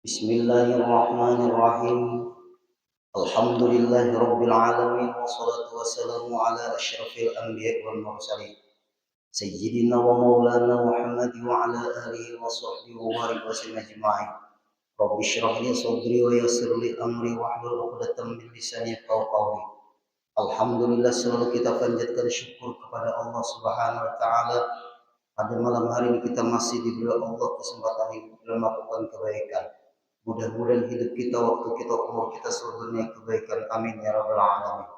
Bismillahirrahmanirrahim. Alhamdulillahi rabbil alamin wassalatu wassalamu ala asyrafil anbiya'i wal mursalin sayyidina wa maulana Muhammad wa ala alihi wa sahbihi wa barik wa sallim ajma'in. Rabbi shrah li sadri wa yassir li amri wahlul 'uqdatam min lisani yafqahu qawli. Alhamdulillah, selalu kita panjatkan syukur kepada Allah Subhanahu wa taala. Pada malam hari ini kita masih diberi Allah kesempatan hidup dan melakukan kebaikan. Mudah-mudahan hidup kita, waktu kita, umur kita selalu banyak kebaikan. Amin ya rabbal alamin.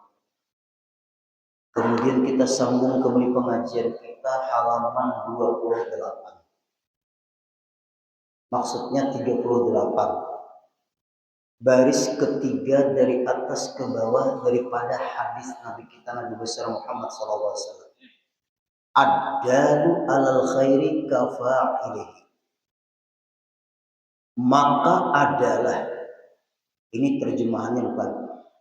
Kemudian kita sambung kembali pengajian kita halaman 28. Maksudnya 38. Baris ketiga dari atas ke bawah daripada hadis Nabi kita Nabi besar Muhammad SAW. Ad-dalu alal khairi kafa'ilihi. Maka adalah, ini terjemahannya bukan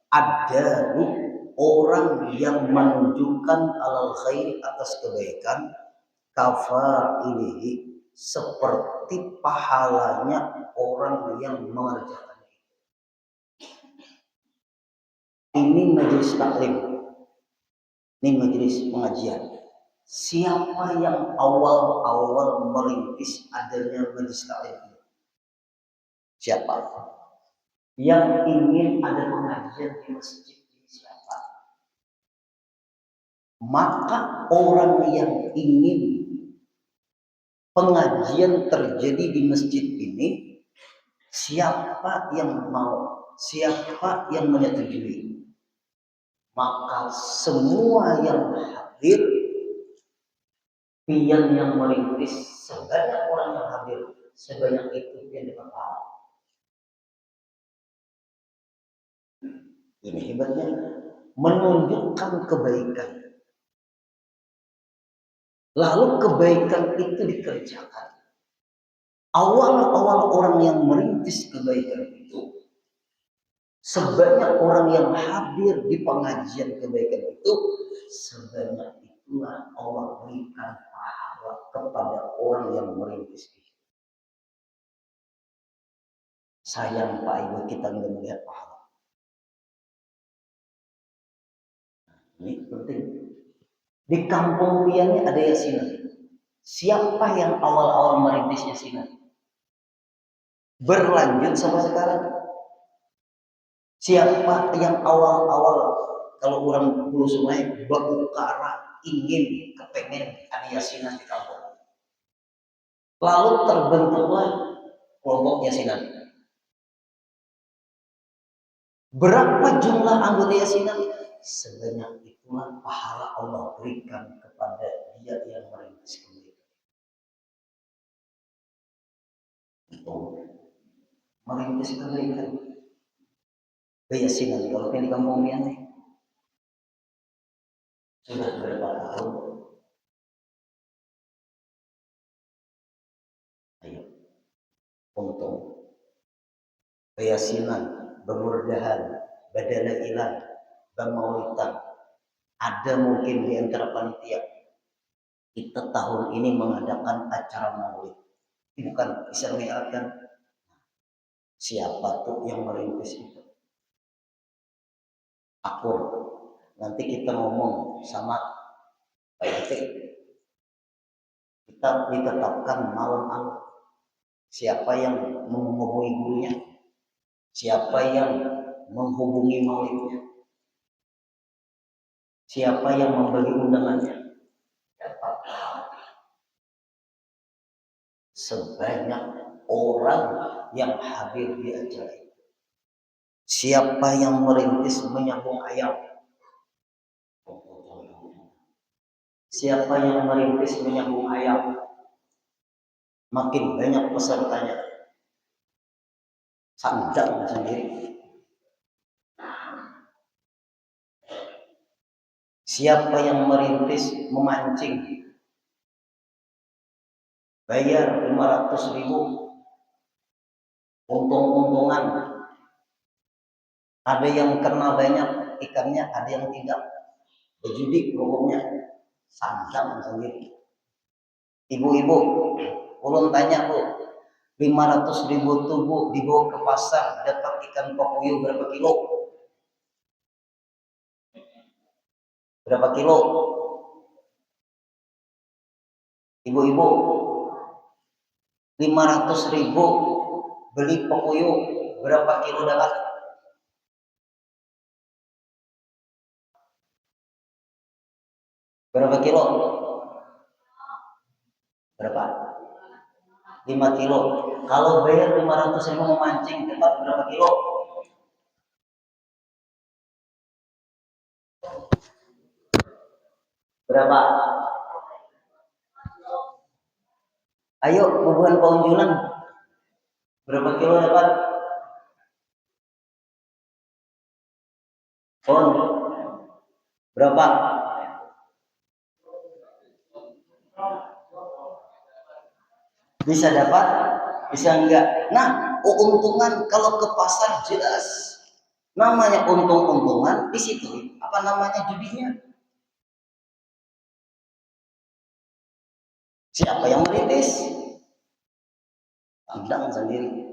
ad-dalu, orang yang menunjukkan alal khairi atas kebaikan, kafa'ilihi, seperti pahalanya orang yang mengerjakan. Ini majelis taklim, ini majelis pengajian. Siapa yang awal-awal merintis adanya majelis taklim ini? Siapa? Yang ingin ada pengajian di masjid ini siapa? Maka orang yang ingin pengajian terjadi di masjid ini, siapa yang mau, siapa yang menyetujui, maka semua yang hadir, pian yang merintis, sebanyak orang yang hadir, sebanyak itu yang dapat pahala. Ini hebatnya, menunjukkan kebaikan. Lalu kebaikan itu dikerjakan. Awal-awal orang yang merintis kebaikan itu, sebanyak orang yang hadir di pengajian kebaikan itu, sebanyak itulah Allah berikan pahala kepada orang yang merintis itu. Sayang Pak Ibu, kita nggak melihat pahala. Ini penting. Di kampung piannya ada yasinan. Siapa yang awal-awal merintis yasinan? Berlanjut sampai sekarang. Siapa yang awal-awal, kalau orang Pulau Sungai, berukara ingin, kepengen ada yasinan di kampung. Lalu terbentuklah kelompok yasinan. Berapa jumlah anggota yasinan? Sebanyak itulah pahala Allah berikan kepada dia yang merintis kebaikan. Merintis kebaikan. Yasinan kalau di kampung ini sudah berapa tahun? Ayo, untung. Yasinan, bermurdahan, badala ilan, bermaulitan. Ada mungkin di antara panitia kita tahun ini mengadakan acara maulid. Ini bukan bisa mengingatkan siapa tuh yang merintis itu. Akur. Nanti kita ngomong sama Pak RT. Kita ditetapkan malam siapa yang menghubungi gurunya, siapa yang menghubungi maulidnya, siapa yang membagi undangannya. Sebanyak orang yang hadir di acara itu. Siapa yang merintis menyambung ayam? Siapa yang merintis menyambung ayam? Makin banyak pesertanya. Sandang sendiri. Siapa yang merintis memancing? Bayar 500.000. Untung-untungan. Ada yang kena banyak ikannya, ada yang tidak. Berjudi pokoknya. Sandang sendiri. Ibu-ibu, ulun tanya Bu, 500.000 tubuh dibawa ke pasar, dapat ikan pakuyu berapa kilo? Berapa kilo? Ibu-ibu, 500.000 beli pakuyu berapa kilo dapat? Berapa kilo? Berapa? 5 kilo. Kalau bayar 500.000 memancing, dapat berapa kilo? Berapa? Ayo, bubuhan paunjulan. Berapa kilo dapat? Pon. Berapa? Bisa dapat, bisa enggak. Nah, keuntungan kalau ke pasar jelas. Namanya untung-untungan di situ. Apa namanya judinya? Siapa yang merintis? Pandang sendiri.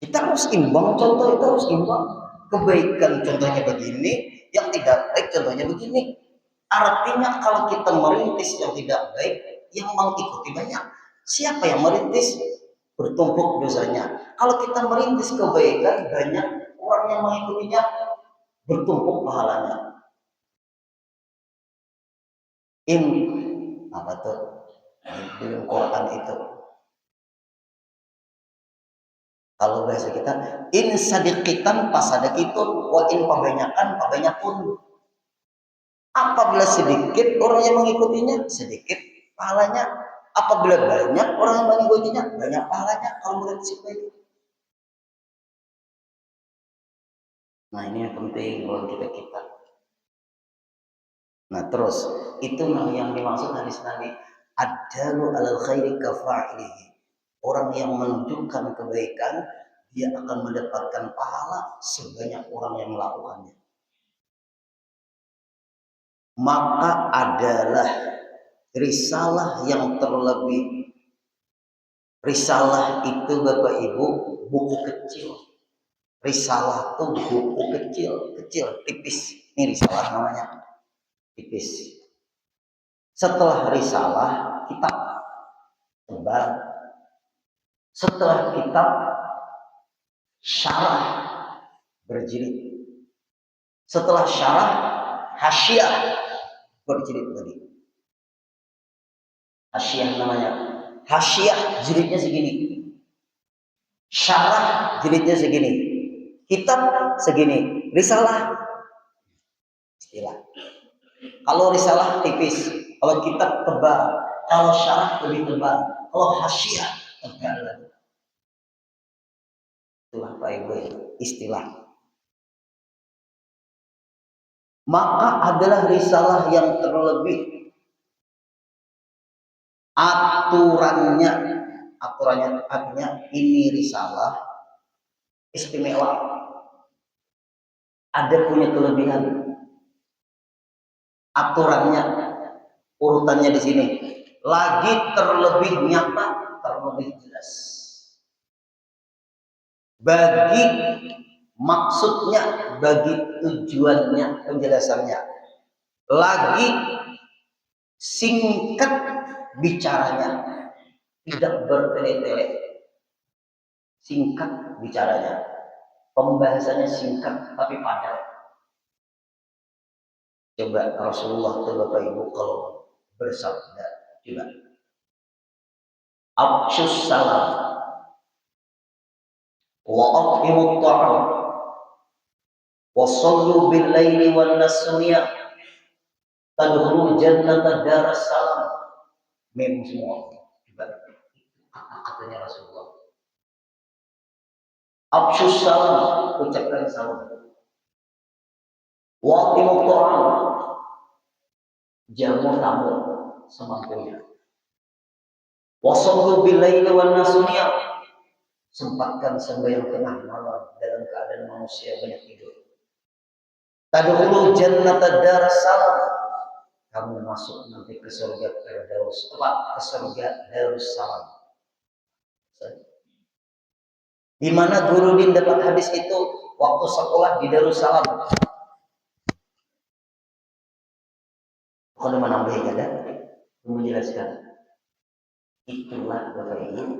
Kita harus imbang, contoh itu harus imbang. Kebaikan contohnya begini, yang tidak baik contohnya begini. Artinya kalau kita merintis yang tidak baik, yang mengikuti banyak. Siapa yang merintis? Bertumpuk dosanya. Kalau kita merintis kebaikan, banyak orang yang mengikutinya, bertumpuk pahalanya. Apa tuh? Di Quran itu. Kalau bahasa kita, in sadiqitan pasadakitun, wa in pabanyakun. Apabila sedikit orang yang mengikutinya, sedikit pahalanya. Apabila banyak orang yang mengikutinya, banyak pahalanya. Kalau menurut itu. Nah, ini yang penting kalau kita. Nah, terus itu yang dimaksud hadis Nabi, ad-dalu 'alal khairi kafa'ilihi. Orang yang menunjukkan kebaikan, dia akan mendapatkan pahala sebanyak orang yang melakukannya. Maka adalah risalah yang terlebih. Risalah itu Bapak Ibu buku kecil. Risalah itu buku kecil, tipis. Ini risalah namanya, tipis. Setelah risalah, kitab tebal. Setelah kitab, syarah berjilid. Setelah syarah, hasyiah berjilid lagi. Hasyiah namanya. Hasyiah jilidnya segini. Syarah jilidnya segini. Kitab segini. Risalah istilah. Kalau risalah tipis, kalau kitab tebal, kalau syarah lebih tebal, kalau hasyiah tebal. Itulah Pak Ibu istilah. Maka adalah risalah yang terlebih. Aturannya artinya ini risalah istimewa. Ada punya kelebihan. Aturannya, urutannya di sini. Lagi terlebih nyata, terlebih jelas. Bagi maksudnya, bagi tujuannya, penjelasannya. Lagi singkat bicaranya, tidak bertele-tele. Singkat bicaranya. Pembahasannya singkat tapi padat. Coba Rasulullah itu Bapak Ibu kalau bersabda, coba. Afsyus salam wa at'imut ta'am wa sallu bil laili wan nasmiya tadkhulul jannata daras salam. Mem semua. Coba katanya Rasulullah. Afsyus salam, ucapkan salam. Wa at'imut ta'am, jamu tamu semampunya. Wa sallu bil laili wan nasmiya, sempatkan sembahyang tengah malam dalam keadaan manusia banyak tidur. Tadkhulul jannata daras salam, kamu masuk nanti ke surga Firdaus, ke surga Darussalam. Di mana Guru Din dapat hadis itu waktu sekolah di Darussalam. Kalau menambah ada menjelaskan. Itulah Bapak Ibu,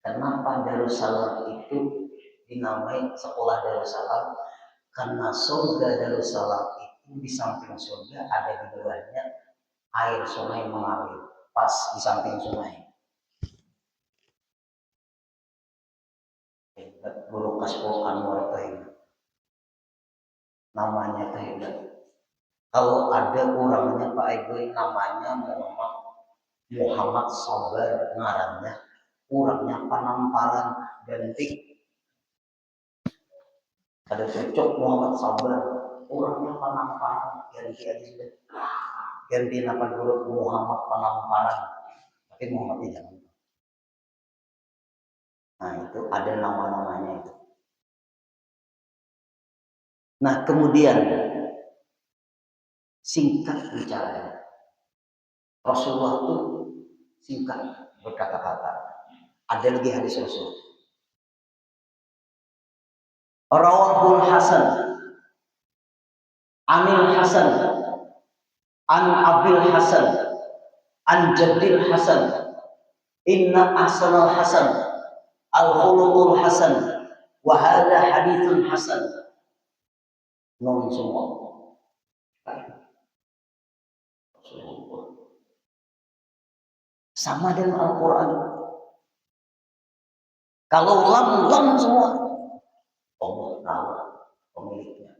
kenapa Darussalam itu dinamai sekolah Darussalam, karena surga Darussalam itu di samping surga ada di bawahnya air sungai mengalir pas di samping sungai. Guru Kaspo Anwar Tahir namanya Tahir. Kalau ada orangnya Pak Ego namanya Muhammad Sabar ngarannya, orangnya Panamparan Gantik. Ada cocok Muhammad Sabar, orangnya Panamparan ganti aja sudah. Ganti nama guru Muhammad Panamparan, tapi Muhammad jangan. Nah itu ada nama-namanya itu. Nah kemudian singkat bicara, Rasulullah itu singkat berkata-kata. Ada lagi hadis Rasul. Rawahul Hasan, Anil Hasan, An Abil Hasan, An Jaddil Hasan, Inna Ahsanal Hasan, Al-Khuluqul Hasan, wa hadha hadithun hasan. Non semua. Sama dengan Al-Quran. Kalau lam semua, Allah tahu pemiliknya.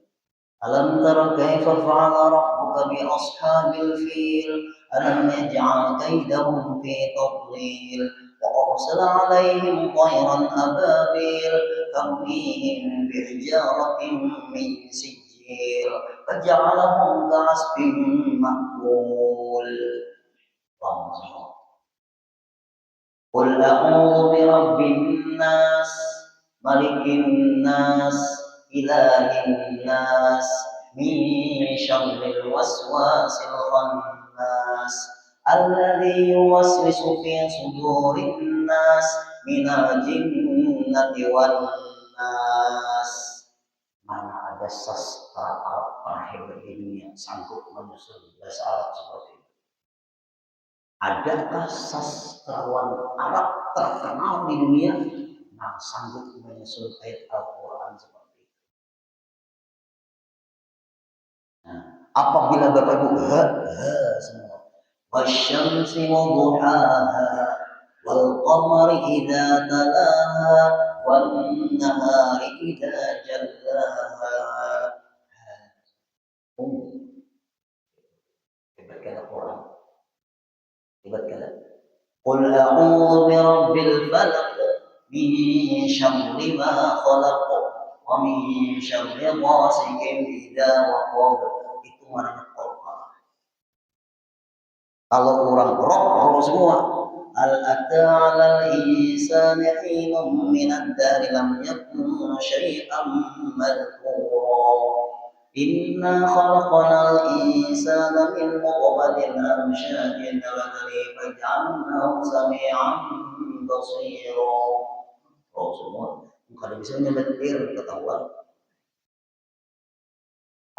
Alam tara kaifa fa'ala rabbuka bi ashabil fil, alam yaj'al kaidahum fi tadlil, wa arsala 'alaihim tayran ababil, tarmihim bi hijaratin min sijil, faj'alahum ka'asfin ma'kul. Qul a'udzu birabbin nas, malikin nas, ilahin nas, min syarril waswasil khannas, alladzi yuwaswisu fi sudurin nas, minal jinnati wan nas. Mana ada sastra Arab terakhir di dunia sanggup menyusun bahasa Arab seperti itu? Adakah sastrawan Arab terkenal di dunia yang sanggup menyusun ayat Al-Quran seperti itu? Nah, apabila Bapak Ibu semua, wasyamsi wa duhaha, wal qamari idza talaha, wan nahari idza jallaha. Hebatkan Al-Quran. Hebatkan. Qul a'udzu birabbil falaq, min syarri ma khalaq, wa min syarri ghasiqin idza waqab. Itu maknanya Quran. Kalau orang roh semua. Al-ata 'alal insani hinun minad dari lam yakun syai'an madhkura. Inna khalaqnal insana min nutfatin amsyajin nabtalihi faj'alnahu sami'an basira. Oh semua, kalau bisa nyetir ketahuan.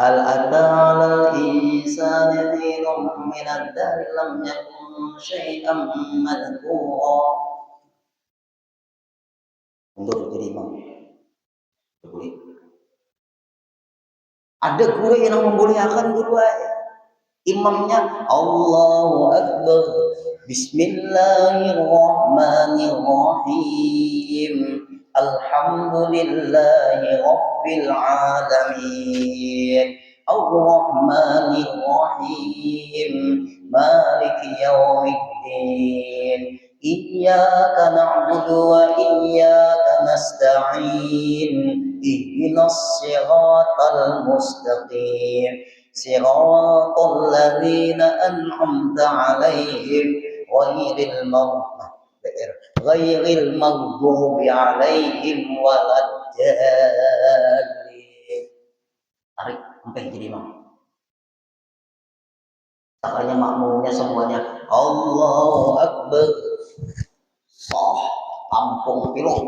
Al-ata 'alal insani hinun minad dari lam yakun syai'an madhkura. Untuk jadi imam. Boleh. Ada guru yang membolehkan guru imamnya Allahu Akbar, Bismillahirrahmanirrahim, Alhamdulillahi Rabbil Alamin, Ar-Rahmanirrahim, Maliki Yawmiddin, Iyyaka na'budu wa iyyaka nasta'in, ihdinas siratal mustaqim, siratal ladzina an'amta 'alaihim ghairil maghdubi 'alaihim waladdallin. Tarik sampai jadi imam. Makanya makmumnya semuanya Allahu Akbar. Sah, tampung pilok.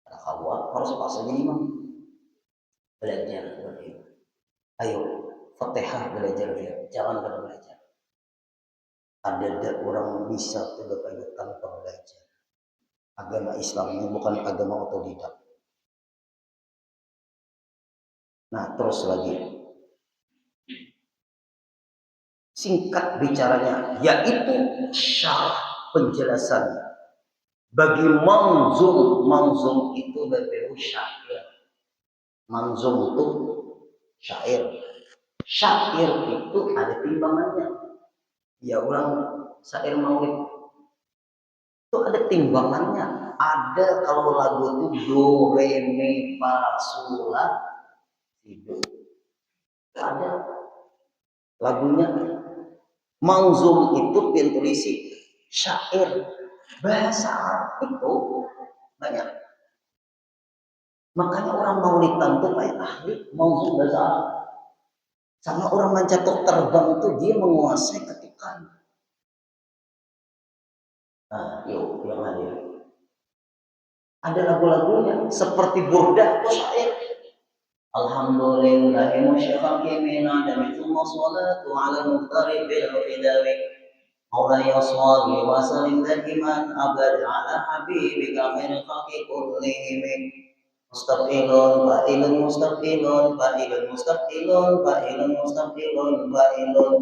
Nah, kalau harus pas jadi imam. Belajar begitu. Ayo, Fatihah belajar dia. Jangan kada belajar. Ada orang bisa tidak tanpa belajar. Agama Islam ini bukan agama otodidak. Nah, terus lagi. Singkat bicaranya, yaitu syarah penjelasan bagi manzum. Manzum itu berarti syair. Manzum itu syair. Syair itu ada timbangannya. Ya ulang syair maulid itu ada timbangannya. Ada kalau lagu itu do re mi fa sol la si do. Ada lagunya. Manzum itu pinturisi syair bahasa Arab itu banyak. Makanya orang maulidan itu kayak ahli manzum bahasa Arab. Sama orang mencatuk terbang itu dia menguasai ketikan. Nah, yuk yang hadir. Ada lagu-lagunya seperti burdah itu syair. Alhamdulillahi musyafaqi min adami thumma salatu ala muhtari bil fidawi Maulaya salli wa sallim da'iman abad ala habibika khairil khalqi kullihim Mustaqilun fa'ilun mustaqilun fa'ilun mustaqilun fa'ilun mustaqilun fa'ilun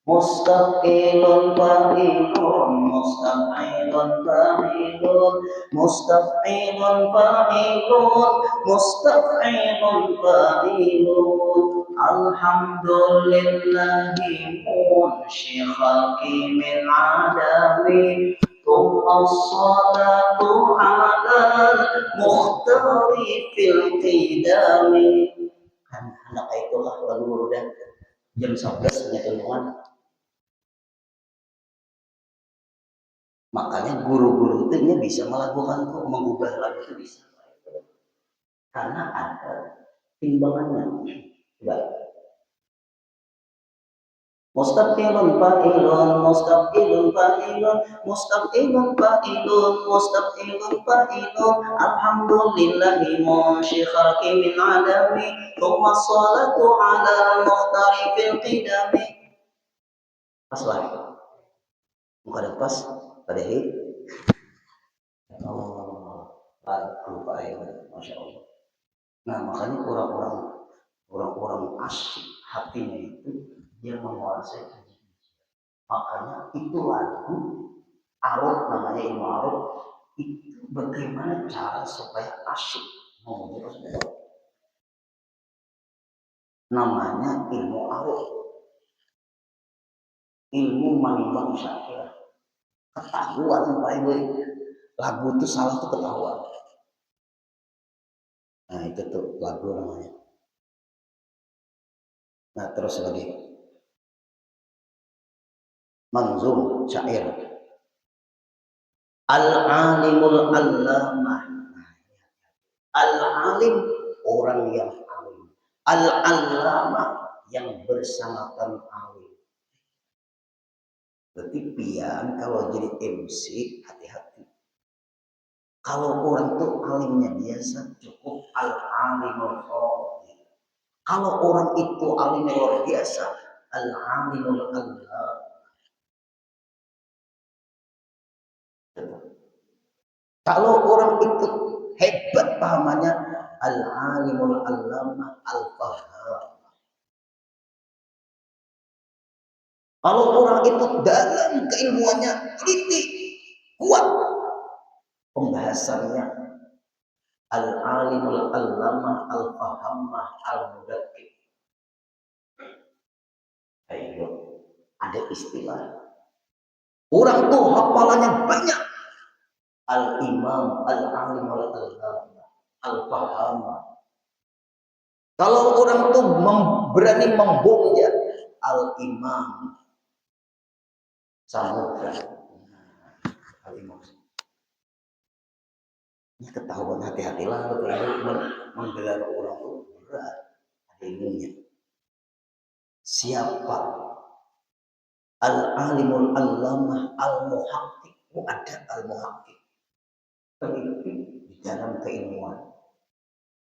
Mustaqilun fa'ilun mustaqilun fa'ilun mustaqilun fa'ilun mustaqilun fa'ilun Alhamdulillahi munshi khalqi min adami Thumma salatu ala mukhtari fil qidami anak itulah lagu udah jam 11 pengetahuan. Makanya guru-guru itu bisa melakukan kok mengubah lagu itu bisa. Karena ada timbangannya. Baik. Mustaqilun fa'ilun mustaqilun fa'ilun mustaqilun fa'ilun mustaqilun fa'ilun alhamdulillahi munshi khalqi min adami thumma salatu ala mukhtari fil qidami pas lah bukan pas pada hit lagu baik masya Allah. Nah makanya orang-orang asyik hatinya itu dia menguasai. Makanya itu lagu arut namanya ilmu arut itu bagaimana cara supaya asyik memuji Rasulullah. Namanya ilmu arut, ilmu menimbang syair, ketahuan baik-baik. Lagu itu salah itu ketahuan. Nah itu tuh lagu namanya. Nah terus lagi manzum syair al-alimul allamah. Al-alim orang yang alim, al-allamah yang bersamakan alim. Berarti pian kalau jadi MC hati-hati. Kalau orang tuh alimnya biasa cukup al-alimul fadil. Kalau orang itu alimnya luar biasa, al-alimul allamah. Kalau orang itu hebat pahamannya, al-alimul allamah al-faham. Kalau orang itu dalam keilmuannya, teliti, kuat pembahasannya, al-alimul allamah al-fahamah al-mudakkik. Ayo, ada istilah. Orang tuh hafalannya banyak. Al-imam al-alimul allamah al-fahamah. Kalau orang tuh berani membongkar al-imam samudra. Al-imam. Ini ketahuan hati-hatilah kalau menggelar orang tuh berat. Ada ilmunya. Siapa? Al-alimul allamah al-muhaqqiq. Ada al-muhaqqiq, teliti di dalam keilmuan.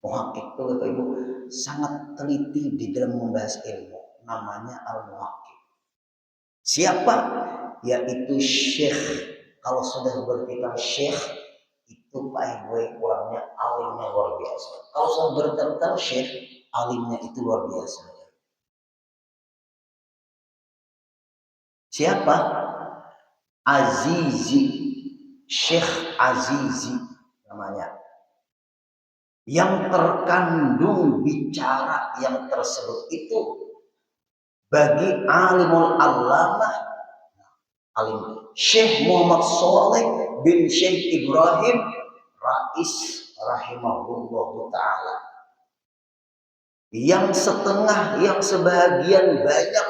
Muhaqqiq itu Bapak Ibu sangat teliti di dalam membahas ilmu. Namanya al-muhaqqiq. Siapa? Yaitu Syekh. Kalau sudah berbicara Syekh itu Pak Ibu kurangnya alimnya luar biasa. Kalau sudah berbicara Syekh, alimnya itu luar biasa. Siapa? Azizi, Syekh Azizi namanya. Yang terkandung bicara yang tersebut itu bagi alimul allamah, alim Syekh Muhammad Shalih bin Syekh Ibrahim Rais rahimahullah ta'ala. Yang setengah, yang sebagian banyak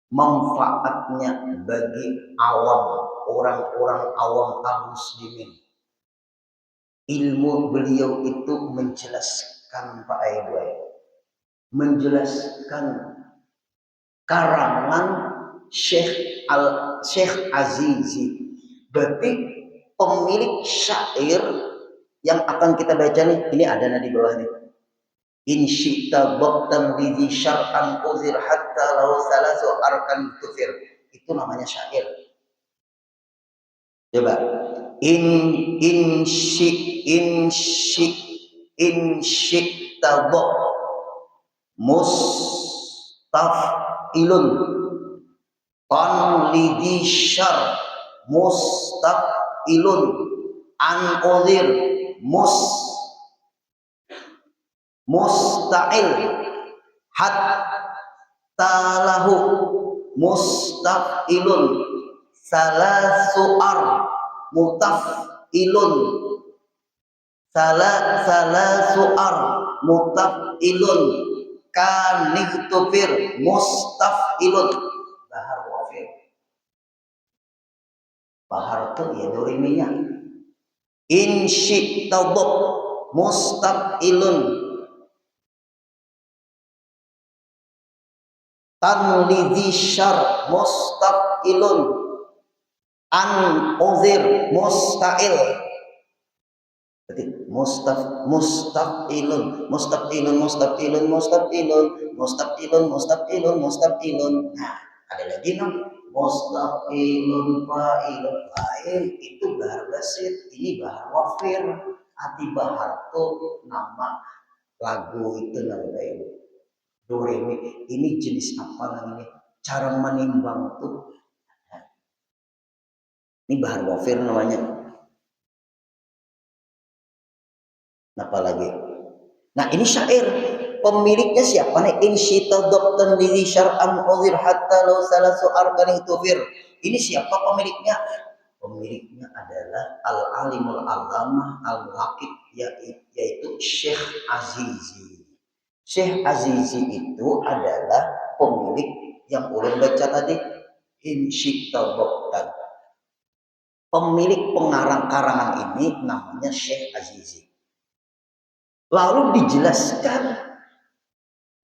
manfaatnya bagi awam, orang-orang awam muslimin. Ilmu beliau itu menjelaskan Pak Aibai, menjelaskan karangan Syekh Azizi. Berarti pemilik syair yang akan kita baca nih, ini ada di bawah nih. In syi'ta baqtan lidhi syar'an uzir hatta lau salasu arkan tufir. Itu namanya syair. Coba. In syi'ta baq mustaf'ilun tan lidhi syar mustaf'ilun an uzir musta'il hatta lahu mustaf'ilun salasu'ar mutaf'ilun salasu'ar mutaf'ilun kanihtufir mustaf'ilun. Bahar wafir, bahar itu ya doriminya. In syi'ta mustaf'ilun tanlidhi syar mustaf'ilun an uzir musta'il. Berarti mustaf'ilun. Nah, ada lagi mustaf'ilun fa'il itu bahar basit, ini bahar wafir. Ati bahar itu nama lagu itu namanya do re mi. Ini jenis apa namanya? Cara menimbang tuh. Ini bahar wafir namanya. Apa lagi? Nah, ini syair. Pemiliknya siapa nih? In syi'ta dabtan lidhi syar'an uzir hatta law salasu arkani tufir. Ini siapa pemiliknya? Pemiliknya adalah al-alimul allamah al-muhaqqiq, yaitu Syekh Azizi. Syekh Azizi itu adalah pemilik yang ulun baca tadi, in syi'ta dabtan. Pemilik pengarang karangan ini namanya Syekh Azizi. Lalu dijelaskan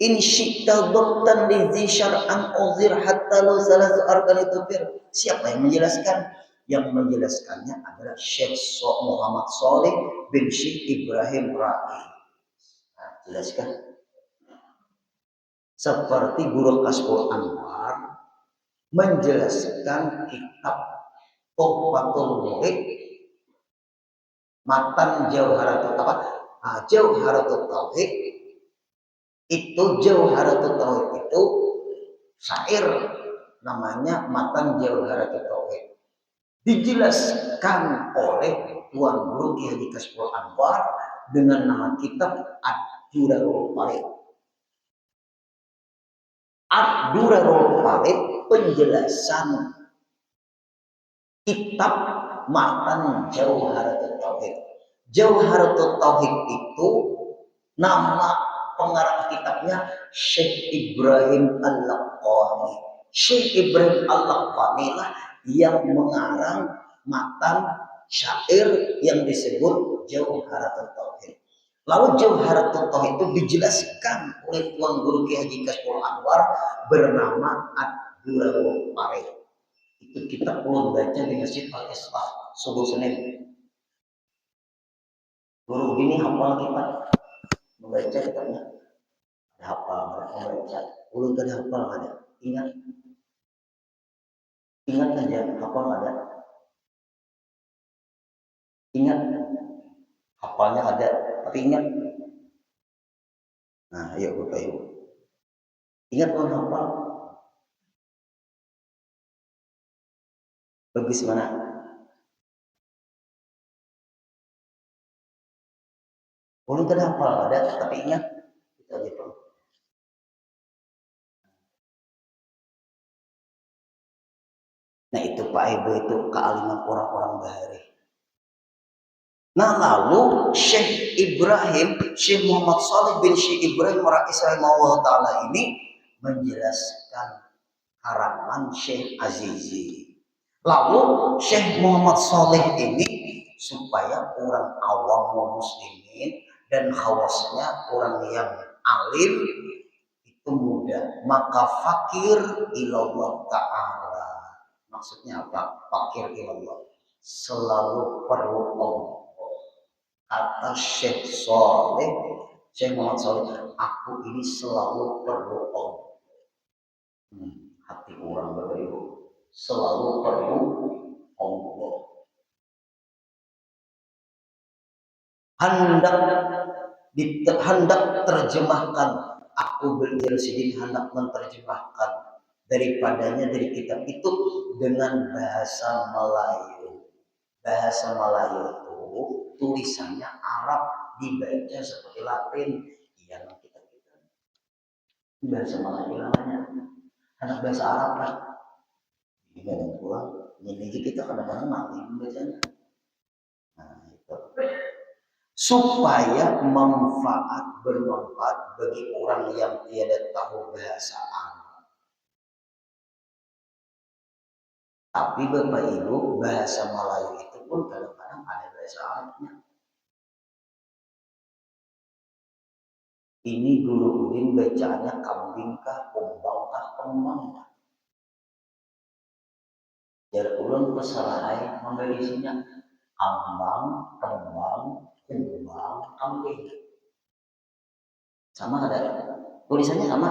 in syi'ta dabtan lidhi syar'an uzir hatta law salasu arkani tufir. Siapa yang menjelaskan? Yang menjelaskannya adalah Syekh Muhammad Shalih bin Syekh Ibrahim Rais. Nah, jelaskan. Seperti Guru Kasful Anwar menjelaskan kitab Tuhfatul Murid, matan Jauharatul Jauharatul Tauhid. Itu Jauharatul Tauhid itu syair namanya matan Jauharatul Tauhid. Dijelaskan oleh Tuan Guru Ki Haji Kasful Anwar dengan nama kitab Ad-Durarul Farid. Ad-Durarul Farid penjelasan kitab matan Jauharatul Tauhid. Jauharatul Tauhid itu nama pengarang kitabnya Syekh Ibrahim Al-Laqani. Syekh Ibrahim Al-Laqani lah yang mengarang matan syair yang disebut Jauharatul Tauhid. Lalu Jauharatul Tauhid itu dijelaskan oleh Tuan Guru Ki Haji Kasmul Anwar bernama Ad-Durarul Maarif. Itu kita perlu baca di Masjid Al-Islah subuh Senin. Guru ini hafal kita membaca kitabnya. Ada hafal, ada membaca. Ulun tadi hafal ada. Ingat, ingat saja hafal ada. Ingat, hafalnya ada, tapi ingat. Nah, ayo Bapak Ibu. Ingat Tuan hafal. Bagus mana? Ulun tadi hafal ada, tapi ingat. Kita aja Pak. Nah itu Pak Ibu itu kealiman orang-orang bahari. Nah lalu Syekh Muhammad Shalih bin Syekh Ibrahim Rais rahimahullah ta'ala ini menjelaskan karangan Syekh Azizi. Lalu Syekh Muhammad Shalih ini supaya orang awam muslimin dan khawasnya orang yang alim itu mudah, maka fakir ilallah ta'ala. Maksudnya apa? Fakir ilallah, selalu perlu Allah. Kata Syekh Muhammad Shalih, aku ini selalu perlu Allah. Hati orang berbeda, selalu perlu Allah. Hendak terjemahkan, aku berjelasin hendak menerjemahkan daripadanya dari kitab itu dengan bahasa Melayu. Bahasa Melayu itu tulisannya Arab, dibaca seperti Latin. Iya, kita bahasa Melayu namanya. Anak bahasa Arab kan. Ini ada pulang. Ini kita kadang-kadang mati bacanya. Nah, itu. Supaya bermanfaat bagi orang yang tidak tahu bahasa Arab. Tapi Bapak Ibu, bahasa Melayu itu pun kadang-kadang ada bahasa Arabnya. Ini Guru Udin bacaannya kambing kah, kumbang kah, kembang kah. Jadi ulun kesalahan memberisinya ambang, kembang, kumbang, kambing. Sama ada tulisannya sama.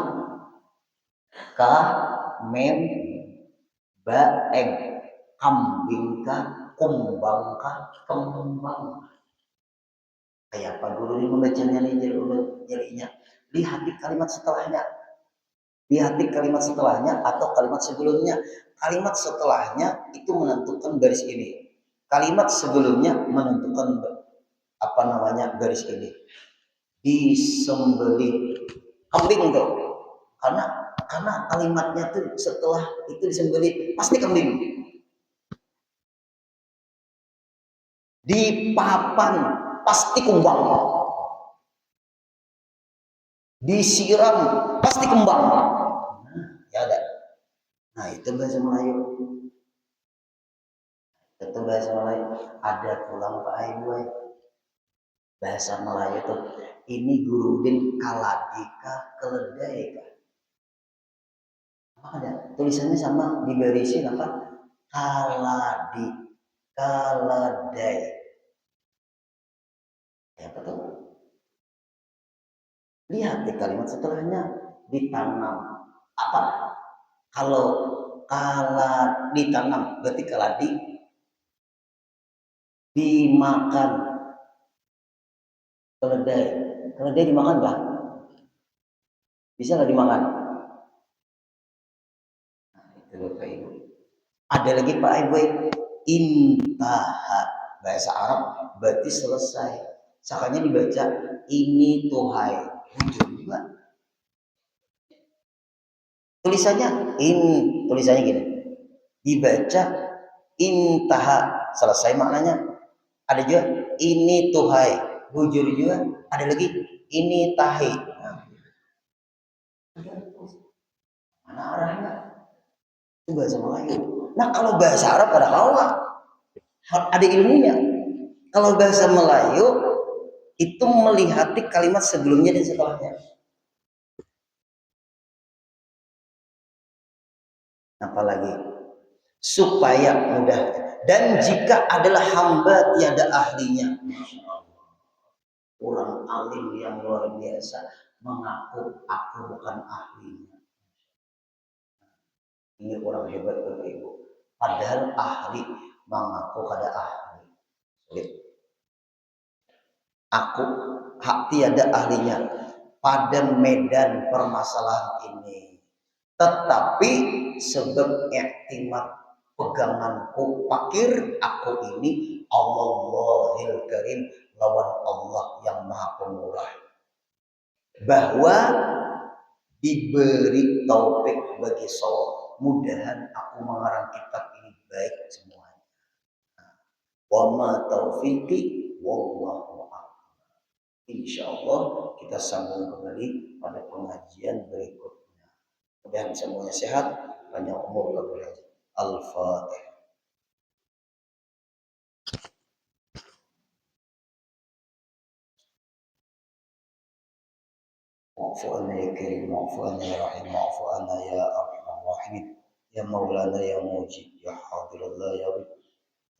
Ka, mem, baeng, kambing kah, kumbang kah, kembang. Kayak apa Guru ini membacanya nih jadinya. Lihat di kalimat setelahnya. Lihat di kalimat setelahnya atau kalimat sebelumnya. Kalimat setelahnya itu menentukan garis ini. Kalimat sebelumnya menentukan garis ini. Disembelih kambing tuh. Karena kalimatnya tuh setelah itu disembelih pasti kambing. Di papan pasti kumbang. Disiram pasti kembang. Ya ada. Nah itu bahasa Melayu. Itu bahasa Melayu. Ada pulang Pak Ibu. Bahasa Melayu itu ini Guru Udin kaladika keledai. Apa ada? Tulisannya sama dibarisin apa? Kaladai. Ya betul. Lihat di kalimat setelahnya ditanam. Apa? Kalau ditanam berarti kaladi dimakan. Keledai dimakan nggak? Bisa nggak dimakan? Nah, itu Bapak Ibu. Ada lagi Pak Ibu, intahat bahasa Arab berarti selesai. Sakanya dibaca ini tuhai. Juga. Tulisannya gini. Dibaca intaha selesai maknanya. Ada juga ini tuhai. Bujur juga. Ada lagi ini tahi. Mana arahnya? Itu bahasa Melayu. Nah kalau bahasa Arab ada ilmunya. Kalau bahasa Melayu itu melihat kalimat sebelumnya dan setelahnya. Apalagi supaya mudah. Dan jika adalah hamba tiada ahlinya, orang alim yang luar biasa mengaku aku bukan ahlinya. Ini orang hebat Bapak Ibu. Padahal ahli mengaku kada ahli. Aku hak tiada ahlinya pada medan permasalahan ini. Tetapi sebab iktimat peganganku pakir aku ini Allahul Karim, lawan Allah yang Maha Pemurah, bahwa diberi taufik bagi sholat. Mudahan aku mengarang kitab ini baik semuanya. Wa ma taufiqi wallahu a'lam. Insyaallah kita sambung kembali pada pengajian berikutnya. Mudah-mudahan semuanya sehat, panjang umur keberkahan. Al-Fatihah. واعف عنا يا كريم، واعف عنا يا رحيم، واعف عنا يا ارحم الراحمين، يا مولانا يا موجب يا حاضر لا يغيب.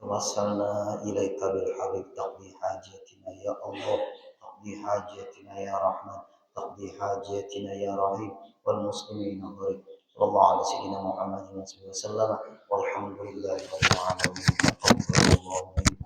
توصلنا اليك بالحبيب تقضي حاجاتنا يا الله، تقضي حاجاتنا يا رحمن، تقضي حاجاتنا يا رحيم، والمسلمين غريب. صلى الله على سيدنا محمد وسلم، والحمد لله رب العالمين.